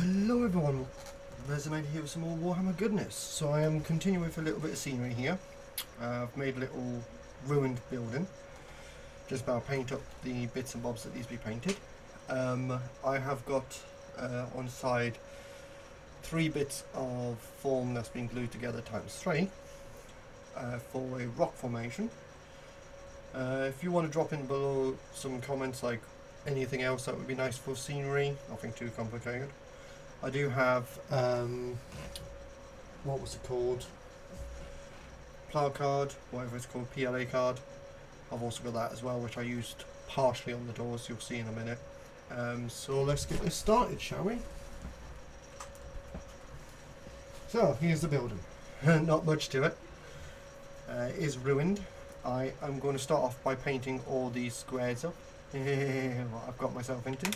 Hello everyone, Resonator here with some more Warhammer goodness. So I am continuing with a little bit of scenery here. I've made a little ruined building, just about to paint up the bits and bobs that needs to be painted. I have got on the side 3 bits of form that's been glued together times 3 for a rock formation. If you want to drop in below some comments like anything else that would be nice for scenery, nothing too complicated. I do have, what was it called? Plough card, whatever it's called, PLA card. I've also got that as well, which I used partially on the doors, you'll see in a minute. So let's get this started, shall we? So, here's the building. Not much to it. It is ruined. I am going to start off by painting all these squares up. What I've got myself into.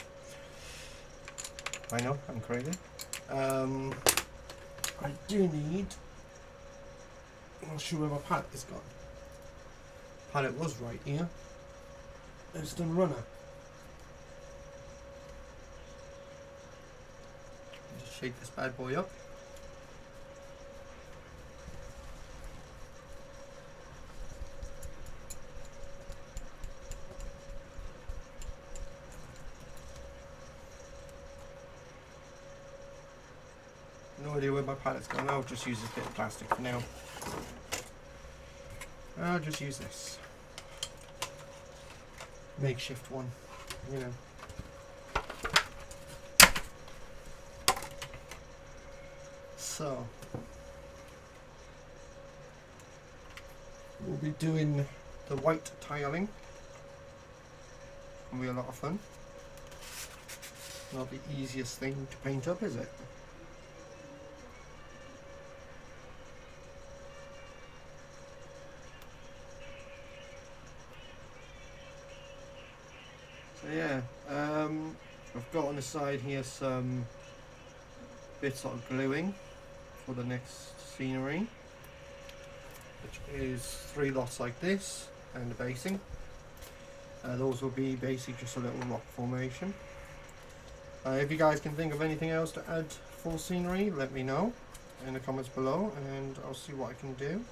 I know, I'm crazy. I do need... I'm not sure where my palette is gone. Palette was right here. Instant runner. Just shake this bad boy up. No idea where my palette's gone. I'll just use this bit of plastic for now. I'll just use this makeshift one, you know. So we'll be doing the white tiling. It'll be a lot of fun. Not the easiest thing to paint up, is it? So yeah, I've got on the side here some bits of gluing for the next scenery, which is 3 lots like this and the basing. Those will be basically just a little rock formation. If you guys can think of anything else to add for scenery, let me know in the comments below and I'll see what I can do.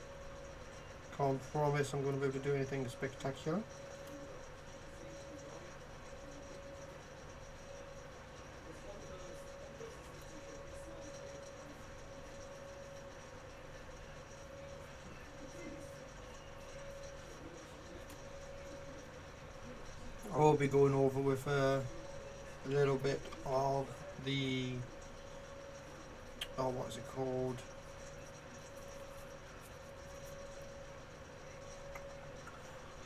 Can't promise I'm going to be able to do anything spectacular. I'll be going over with a little bit of the, what is it called?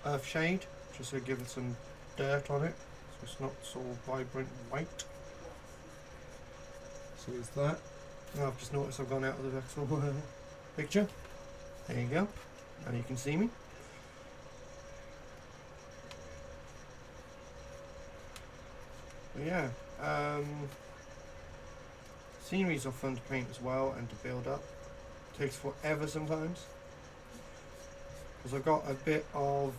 Earth shade, just to give it some dirt on it, so it's not so vibrant white. So there's that. Now I've just noticed I've gone out of the actual picture. There you go. Now you can see me. But yeah, sceneries are fun to paint as well and to build up. Takes forever sometimes. Because I've got a bit of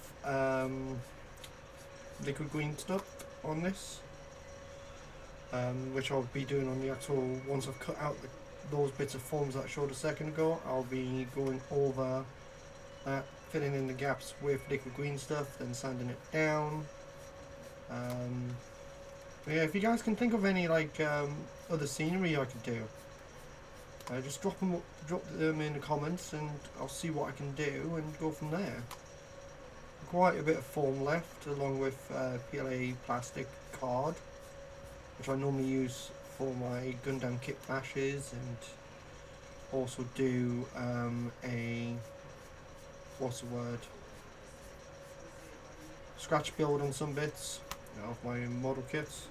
liquid green stuff on this, which I'll be doing on the actual, once I've cut out those bits of forms that I showed a second ago, I'll be going over that, filling in the gaps with liquid green stuff, then sanding it down. But yeah, if you guys can think of any like other scenery I could do, just drop them in the comments and I'll see what I can do and go from there. Quite a bit of form left, along with PLA plastic card, which I normally use for my Gundam kit bashes, and also do what's the word, scratch build on some bits of my model kits.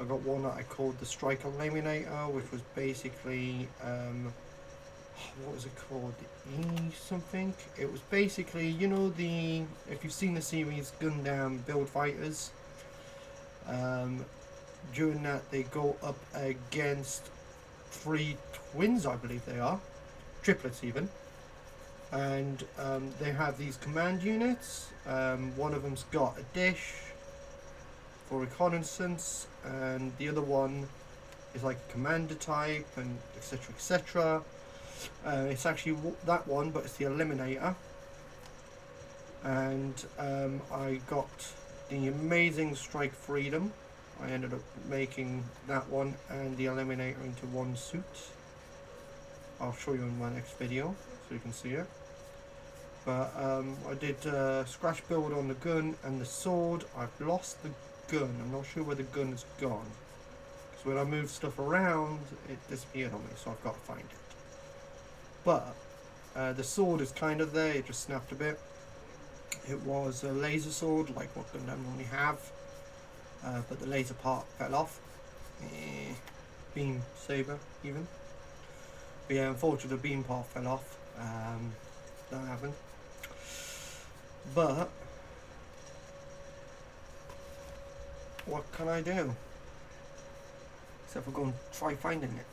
I got one that I called the Striker Laminator, which was basically, what was it called? The E something? It was basically, you know, if you've seen the series Gundam Build Fighters, during that they go up against 3 twins, I believe they are, triplets even, and they have these command units. One of them's got a dish for reconnaissance, and the other one is like a commander type, and etc. etc. It's actually that one, but it's the Eliminator. And I got the Amazing Strike Freedom. I ended up making that one and the Eliminator into one suit. I'll show you in my next video so you can see it. But I did scratch build on the gun and the sword. I've lost the gun. I'm not sure where the gun has gone. Because when I move stuff around, it disappeared on me, so I've got to find it. But the sword is kind of there, it just snapped a bit. It was a laser sword, like what Gundam normally have. But the laser part fell off. Beam saber, even. But yeah, unfortunately the beam part fell off. That happened. But what can I do? Except for go and try finding it.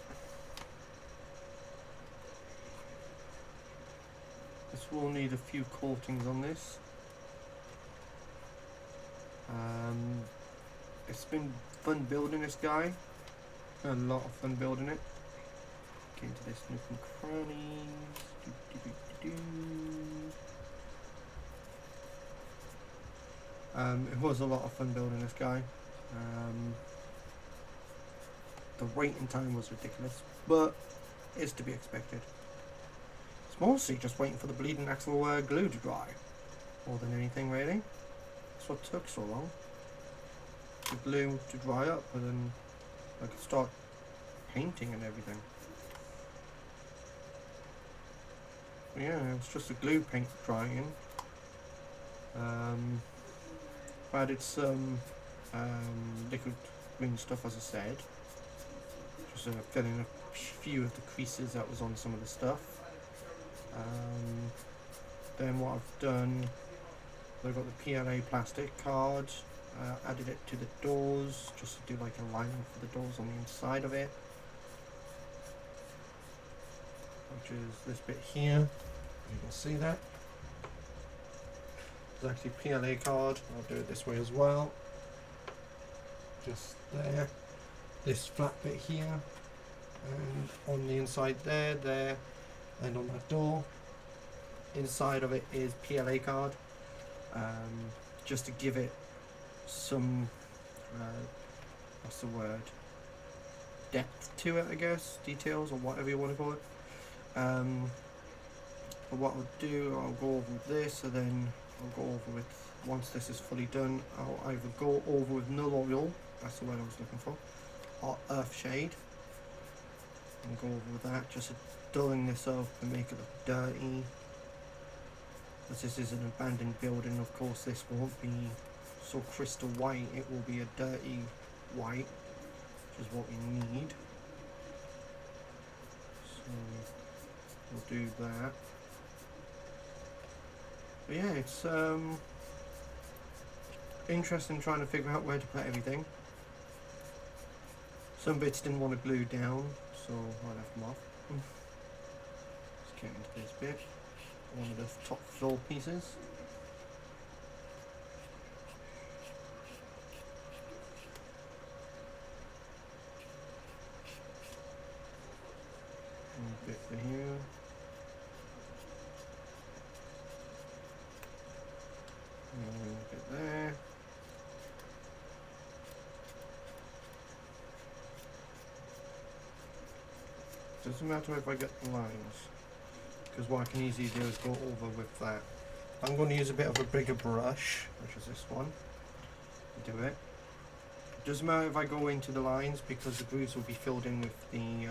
This will need a few coatings on this. It's been fun building this guy. A lot of fun building it. Get into this nook and crannies. It was a lot of fun building this guy. The waiting time was ridiculous, but it's to be expected. It's mostly just waiting for the bleeding axle glue to dry, more than anything really. That's what took so long. The glue to dry up, and then I could start painting and everything. But yeah, it's just the glue paint drying. I've added some liquid green stuff, as I said. Just filling a few of the creases that was on some of the stuff. Then what I've done, I've got the PLA plastic card, added it to the doors, just to do like a lining for the doors on the inside of it. Which is this bit here, you can see that. It's actually PLA card, I'll do it this way as well. Just there, this flat bit here, and on the inside there, and on that door. Inside of it is PLA card, just to give it some, what's the word, depth to it, I guess, details or whatever you want to call it. But what I'll do, I'll go over with this, and then I'll go over with, once this is fully done, I'll either go over with null oil, that's the word I was looking for, or earth shade, and go over with that, just dulling this up and make it look dirty. As this is an abandoned building, of course this won't be so crystal white, it will be a dirty white, which is what we need. So we'll do that. But yeah, it's interesting trying to figure out where to put everything. Some bits didn't want to glue down, so I left them off. Let's get into this bit. One of the top floor pieces. And a bit for here. And a bit there. Doesn't matter if I get the lines, because what I can easily do is go over with that. I'm going to use a bit of a bigger brush, which is this one, to do it. Doesn't matter if I go into the lines, because the grooves will be filled in with the,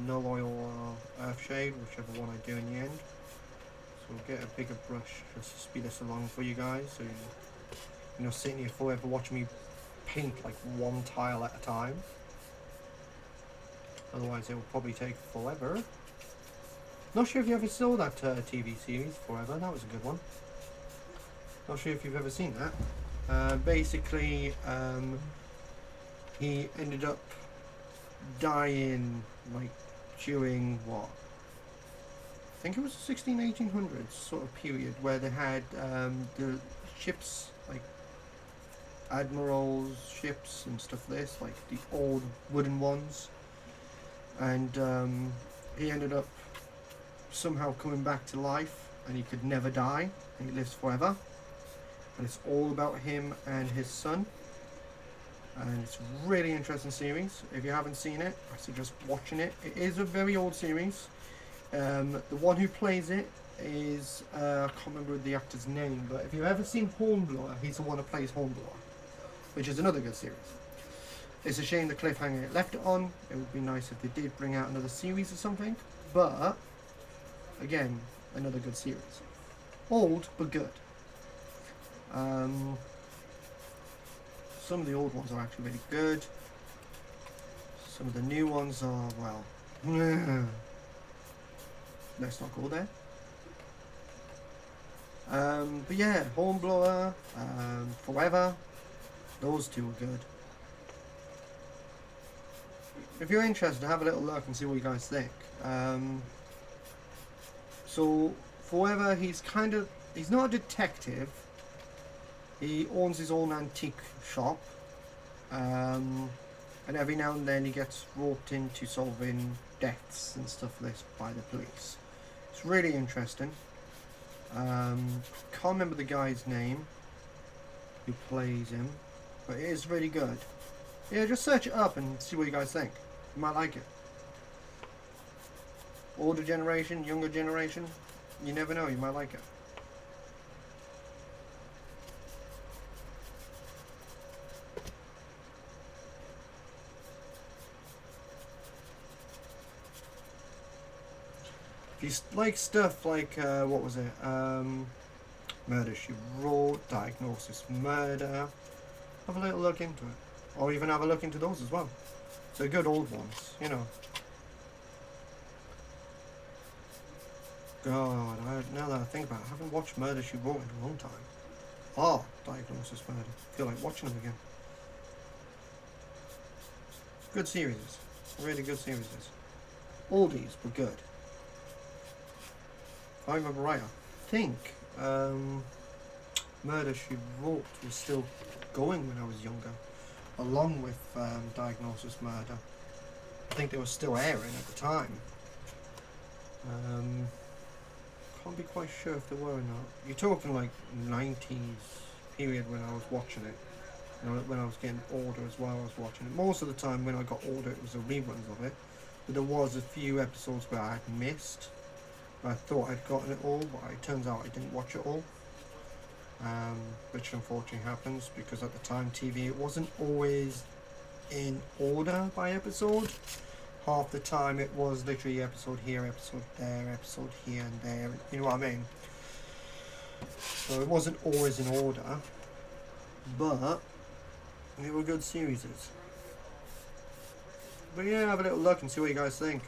null oil or earth shade, whichever one I do in the end. So we'll get a bigger brush just to speed this along for you guys, so you're not sitting here forever watching me paint like one tile at a time. Otherwise it will probably take forever. Not sure if you ever saw that TV series, Forever, that was a good one. Not sure if you've ever seen that. Basically, he ended up dying like during what? I think it was the 1800s sort of period where they had the ships like admirals' ships and stuff like this, like the old wooden ones. And he ended up somehow coming back to life, and he could never die, and he lives forever. And it's all about him and his son. And it's a really interesting series. If you haven't seen it, I suggest watching it. It is a very old series. The one who plays it is, I can't remember the actor's name, but if you've ever seen Hornblower, he's the one who plays Hornblower, which is another good series. It's a shame the cliffhanger it left it on. It would be nice if they did bring out another series or something, but again, another good series. Old, but good. Some of the old ones are actually really good. Some of the new ones are, well, let's not go there. But yeah, Hornblower, Forever, those two are good. If you're interested, have a little look and see what you guys think. So, Forever, he's not a detective. He owns his own antique shop. And every now and then he gets roped into solving deaths and stuff like this by the police. It's really interesting. Can't remember the guy's name who plays him, but it is really good. Yeah, just search it up and see what you guys think. You might like it. Older generation, younger generation, you never know, you might like it. If you like stuff like, what was it, Murder, She Wrote, Diagnosis, Murder, have a little look into it. Or even have a look into those as well. They're good old ones, you know. God, now that I think about it, I haven't watched Murder, She Wrote in a long time. Oh, Diagnosis, Murder. I feel like watching them again. Good series. Really good series. Oldies, but good. If I remember right, I think Murder, She Wrote was still going when I was younger, along with Diagnosis, Murder. I think they were still airing at the time. Can't be quite sure if they were or not. You're talking like 90s period when I was watching it. You know, when I was getting older as well, I was watching it. Most of the time when I got older, it was the reruns of it. But there was a few episodes where I had missed. I thought I'd gotten it all, but it turns out I didn't watch it all. Which unfortunately happens because at the time TV, it wasn't always in order by episode. Half the time it was literally episode here, episode there, episode here and there. You know what I mean? So it wasn't always in order, but they were good series. But yeah, have a little look and see what you guys think.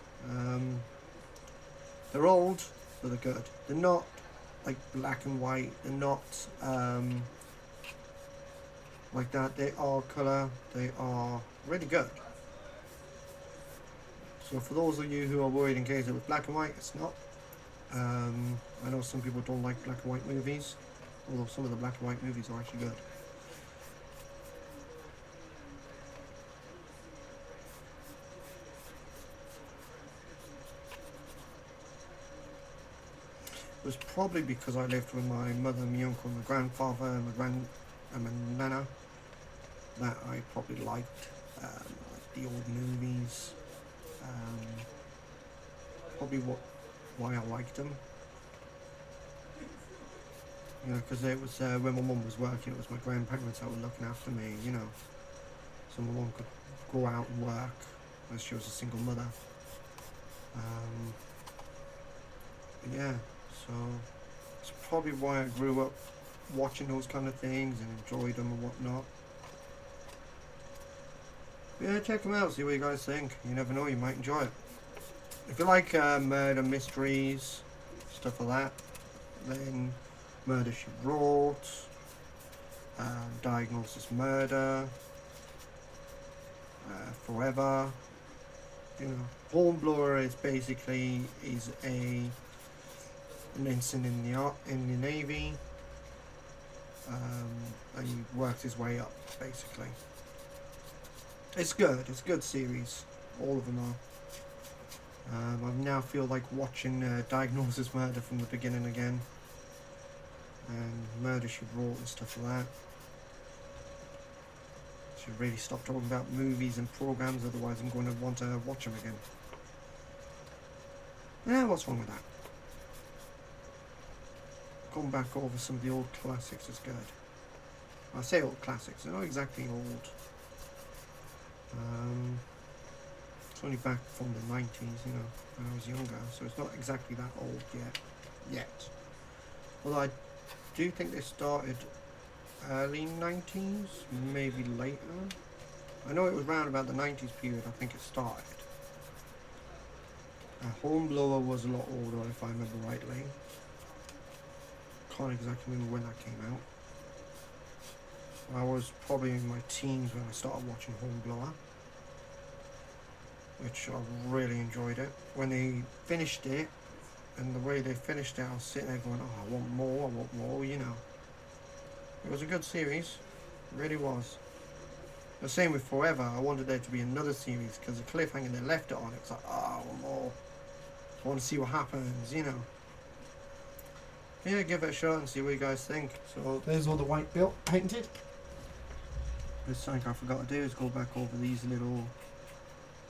They're old, but they're good. They're not like black and white. They're not like that. They are colour. They are really good. So for those of you who are worried in case it was black and white, it's not. I know some people don't like black and white movies, although some of the black and white movies are actually good. It was probably because I lived with my mother, my uncle, my grandfather, and my nana that I probably liked the old movies. Probably why I liked them. You know, because it was when my mum was working, it was my grandparents that were looking after me. You know, so my mum could go out and work as she was a single mother. But yeah. So it's probably why I grew up watching those kind of things and enjoyed them and whatnot. But yeah, check them out, see what you guys think. You never know, you might enjoy it. If you like murder mysteries, stuff like that, then Murder, She Wrote, Diagnosis, Murder, Forever. You know, Hornblower is basically an ensign in the Navy. and he works his way up, basically. It's good. It's a good series. All of them are. I now feel like watching Diagnosis Murder from the beginning again. And Murder, She Wrote and stuff like that. Should really stop talking about movies and programs, otherwise I'm going to want to watch them again. Yeah, what's wrong with that? Going back over some of the old classics is good. I say old classics, they're not exactly old. It's only back from the 90s, you know, when I was younger, so it's not exactly that old yet. Although I do think they started early 90s, maybe later. I know it was around about the 90s period, I think it started. Hornblower was a lot older, if I remember rightly. Can't exactly remember when that came out. I was probably in my teens when I started watching Hornblower, which I really enjoyed it. When they finished it, and the way they finished it, I was sitting there going, oh, I want more, you know. It was a good series, it really was. The same with Forever, I wanted there to be another series, because the cliffhanger they left it on, it's like, oh, I want more. I want to see what happens, you know. Yeah, give it a shot and see what you guys think. So there's all the white built painted. There's something I forgot to do is go back over these little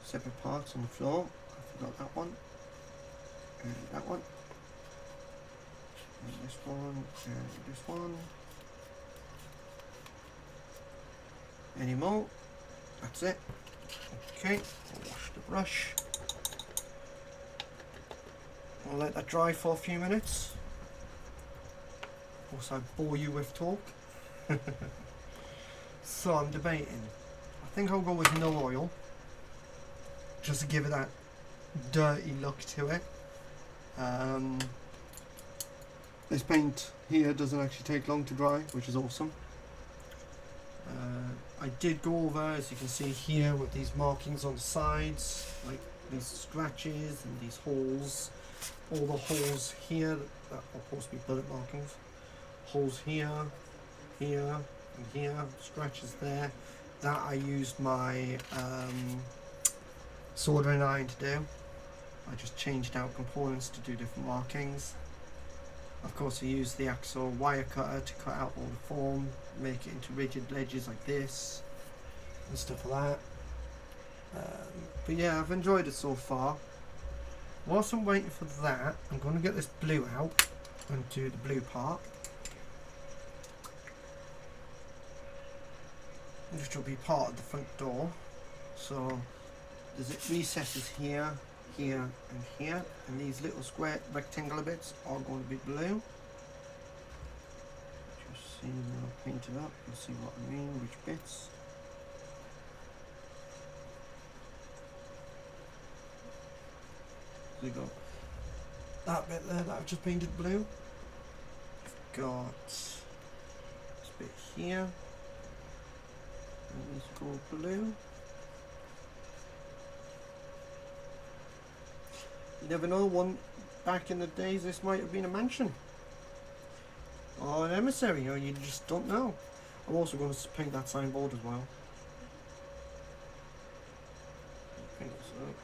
separate parts on the floor. I forgot that one. And that one. And this one. And this one. Any more? That's it. Okay, I'll wash the brush. I'll let that dry for a few minutes. Of course, I bore you with talk. So I'm debating. I think I'll go with no oil, just to give it that dirty look to it. This paint here doesn't actually take long to dry, which is awesome. I did go over, as you can see here, with these markings on the sides, like these scratches and these holes. All the holes here that are supposed to be bullet markings. Holes here, here, and here, scratches there. That I used my soldering iron to do. I just changed out components to do different markings. Of course, I used the Axle wire cutter to cut out all the foam, make it into rigid ledges like this, and stuff like that. But yeah, I've enjoyed it so far. Whilst I'm waiting for that, I'm going to get this blue out and do the blue part. Which will be part of the front door. So there's recesses here, here and here, and these little square rectangular bits are going to be blue. Just see when I paint it up, you'll see what I mean, which bits. So you got that bit there that I've just painted blue. Got this bit here. And this gold blue. You never know, one back in the days this might have been a mansion or an emissary, or you just don't know. I'm also going to paint that signboard as well. Paint this up.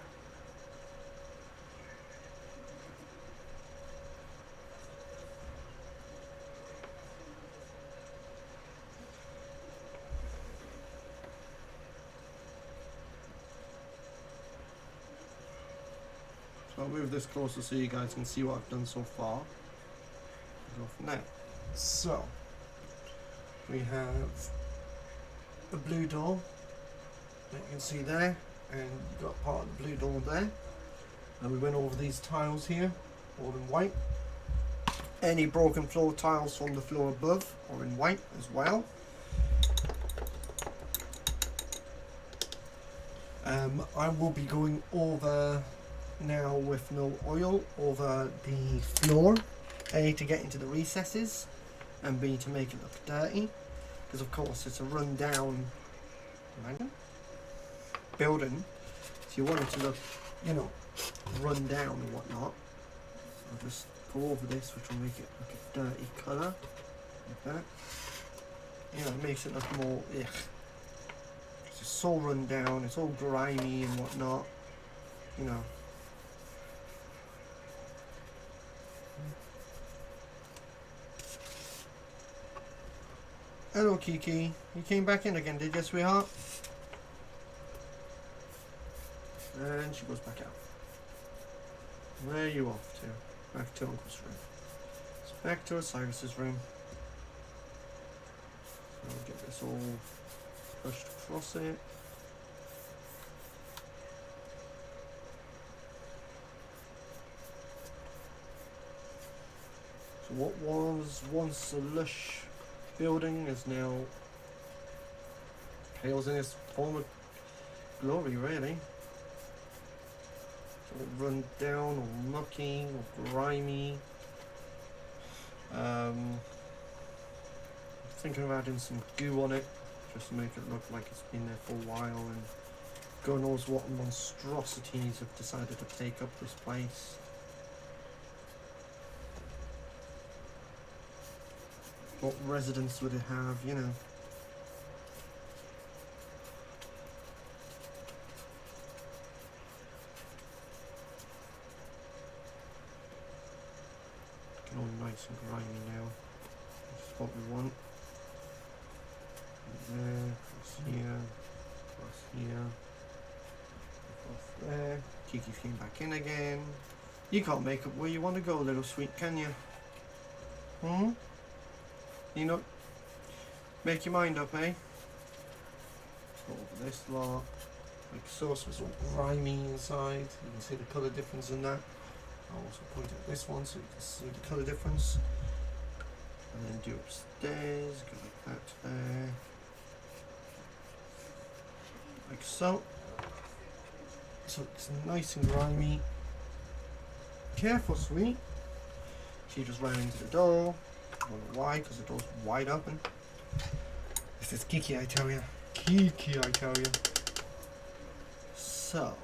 So I'll move this closer so you guys can see what I've done so far. Go from there. So we have the blue door that you can see there, and you've got part of the blue door there. And we went over these tiles here, all in white. Any broken floor tiles from the floor above are in white as well. I will be going over now with no oil over the floor, A, to get into the recesses, and B, to make it look dirty, because of course it's a run down building, so you want it to look, you know, run down and whatnot. I'll just go over this, which will make it look a dirty colour like that. You know, it makes it look more, ugh. It's so run down, it's all grimy and whatnot, you know. Hello Kiki, you came back in again, did you, sweetheart? And she goes back out. Where are you off to? Back to Uncle's room. It's back to Osiris's room. So I'll get this all pushed across it. So what was once a lush building is now pales in its former glory, really. It's all run down, or mucky, or grimy. Thinking of adding some goo on it, just to make it look like it's been there for a while, and God knows what monstrosities have decided to take up this place. What residence would it have, you know? Looking all nice and grimy now. That's what we want. There, across here, across there. Kiki came back in again. You can't make up where you want to go, little sweet, can you? Hmm? You know, make your mind up, eh? Go over this lot, like so. So it's all grimy inside. You can see the colour difference in that. I'll also point at this one so you can see the colour difference. And then do upstairs, go like that there. Like so. So it's nice and grimy. Careful, sweet. She just ran into the door. I don't know why, because the door's wide open. This is Kiki, I tell you. Kiki, I tell you. So,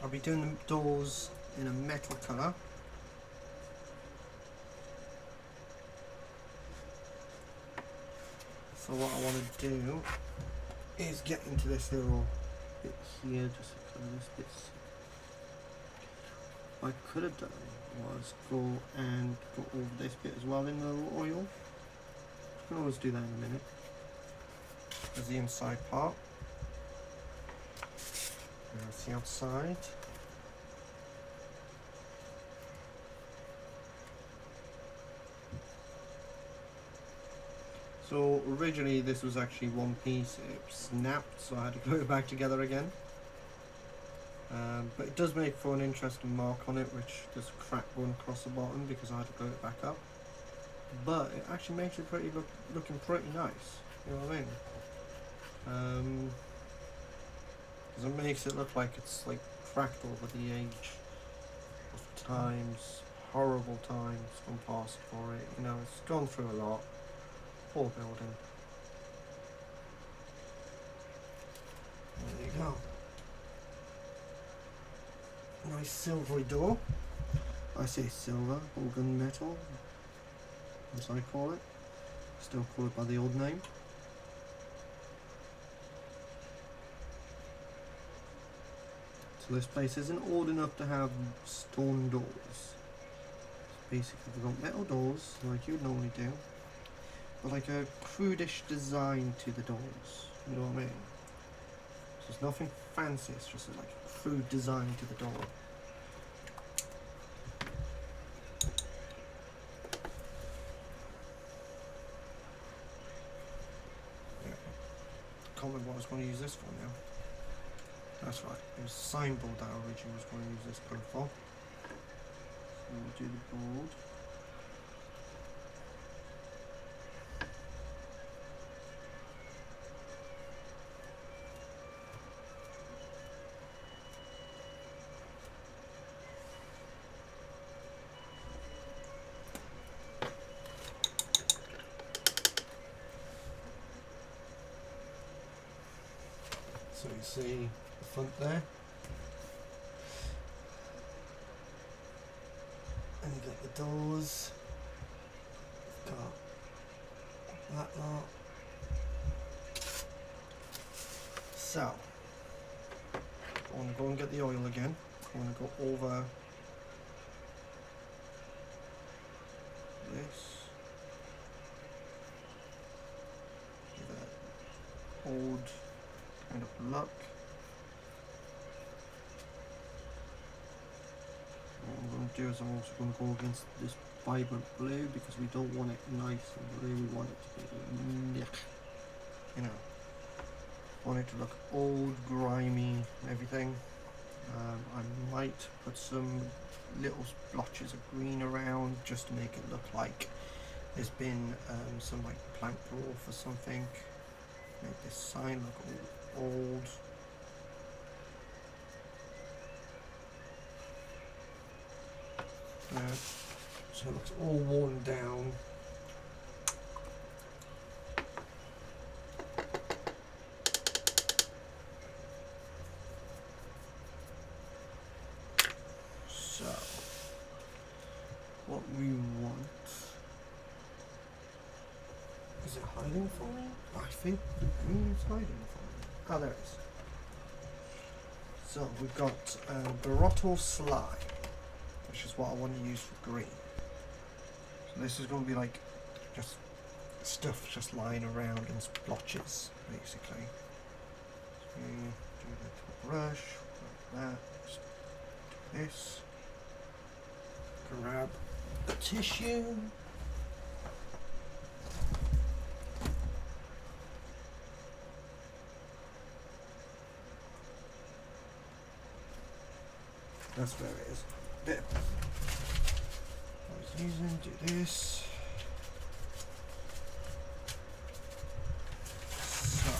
I'll be doing the doors in a metal colour. So what I want to do is get into this little bit here, just to colour this bit. What I could have done was go and go over this bit as well in the little oil. I can always do that in a minute. There's the inside part. There's the outside. So originally this was actually one piece, it snapped, so I had to glue it back together again. But it does make for an interesting mark on it, which there's a crack going across the bottom because I had to glue it back up. But it actually makes it looking pretty nice, you know what I mean? Because it makes it look like it's like cracked over the age of times, horrible times gone past for it, you know, it's gone through a lot. Poor building. There you go. Nice silvery door. I say silver or gunmetal, as I call it. Still call it by the old name. So this place isn't old enough to have stone doors. So basically we've got metal doors like you'd normally do, but like a crudish design to the doors. You know what I mean? So it's nothing fancy, it's just like a crude design to the door. Yeah. Can't remember what I was going to use this for now. That's right, it was a signboard that I originally was going to use this colour for. So we'll do the board. So you see the front there, and you got the doors, you've got So, I want to go and get the oil again. I want to go over this. Give it an old kind of look. What I'm going to do is I'm also going to go against this vibrant blue because we don't want it nice and blue, we want it to be, you know, want it to look old, grimy and everything. I might put some little splotches of green around just to make it look like there's been some like plant growth or something. Make this sign look old. So it looks all worn down. So what we want, is it hiding from me? I think the green is hiding from me. Oh, there it is. So we've got Barotto Slime, which is what I want to use for green. So this is going to be like just stuff just lying around in splotches, basically. So we do the brush, like that, just do this, grab the tissue, that's where it is. There. I was using, do this. So,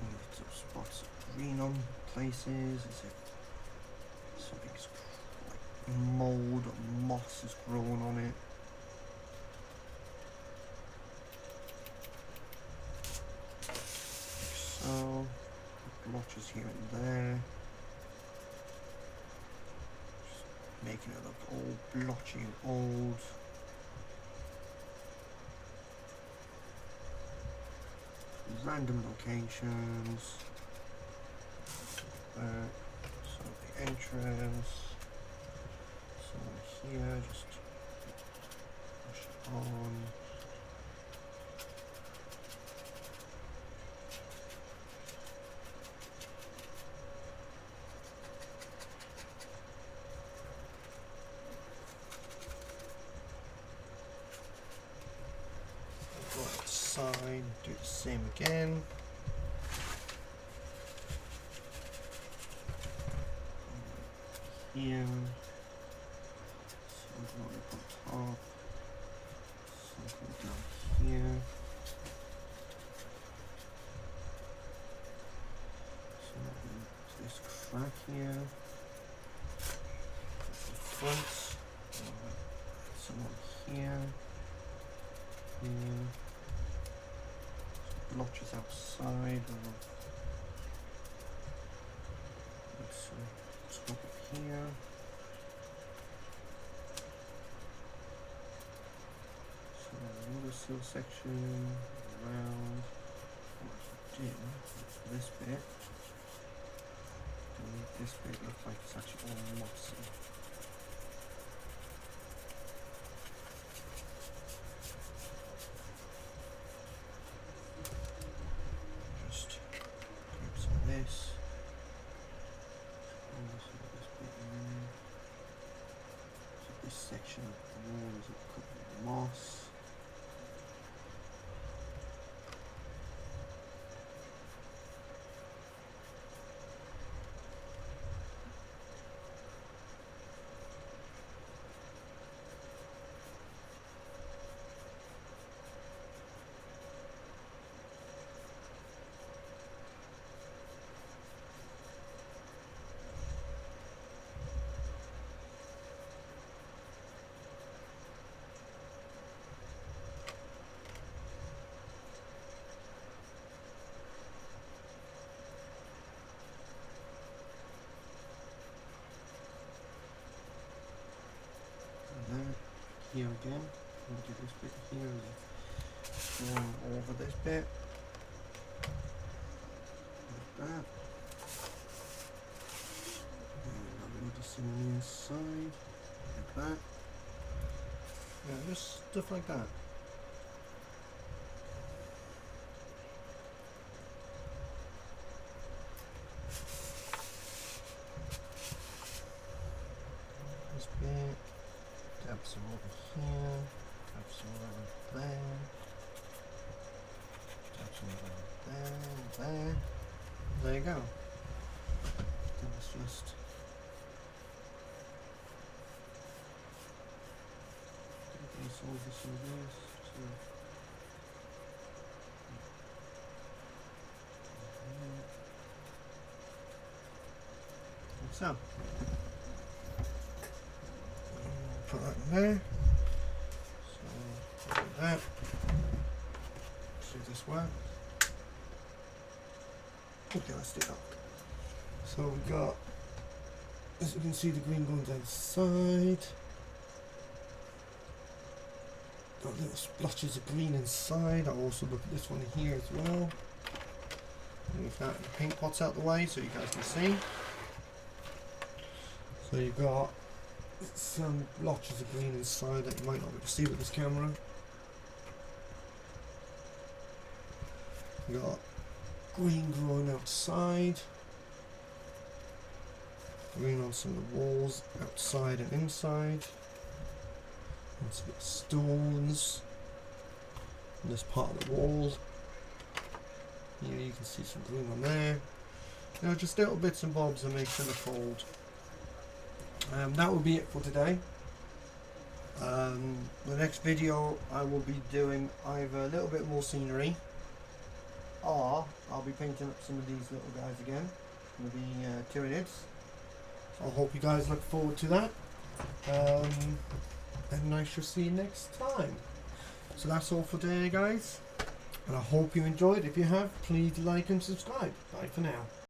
little spots of green on places as if something's like mold or moss has grown on it. So, blotches here and there. Just making it look all blotchy and old. Random locations. So the entrance. So here, just push it on. Side, do the same again. Here, something up on top, something down here. So this crack here. That's the front. Someone here. Here. Blotches outside of top of here. So windowsill section around. What I should do is this bit to make this bit look like it's actually all mossy. Section of the wall is a couple of moss. Here again, Look at this bit here. Going over this bit. Like that. And I'm going to do some on the inside. Like that. Yeah, just stuff like that. This bit. Dab some over here. Dab some over there. Dab some over there and there. There you go. Then it's just this over some of this. Like so. Put that in there. So like that. Do this one. Okay, let's do that. So we got, as you can see, the green going down the side. Got little splotches of green inside. I'll also look at this one here as well. Move that and the paint pot's out the way so you guys can see. So you've got some blotches of green inside that you might not be able to see with this camera. You got green growing outside. Green on some of the walls outside and inside. And some stones on this part of the wall. Here you can see some green on there. You know, just little bits and bobs that makes it look old. That will be it for today. The next video I will be doing either a little bit more scenery, or I'll be painting up some of these little guys again, with the Tyranids. So I hope you guys look forward to that. And I shall see you next time. So that's all for today, guys. And I hope you enjoyed. If you have, please like and subscribe. Bye for now.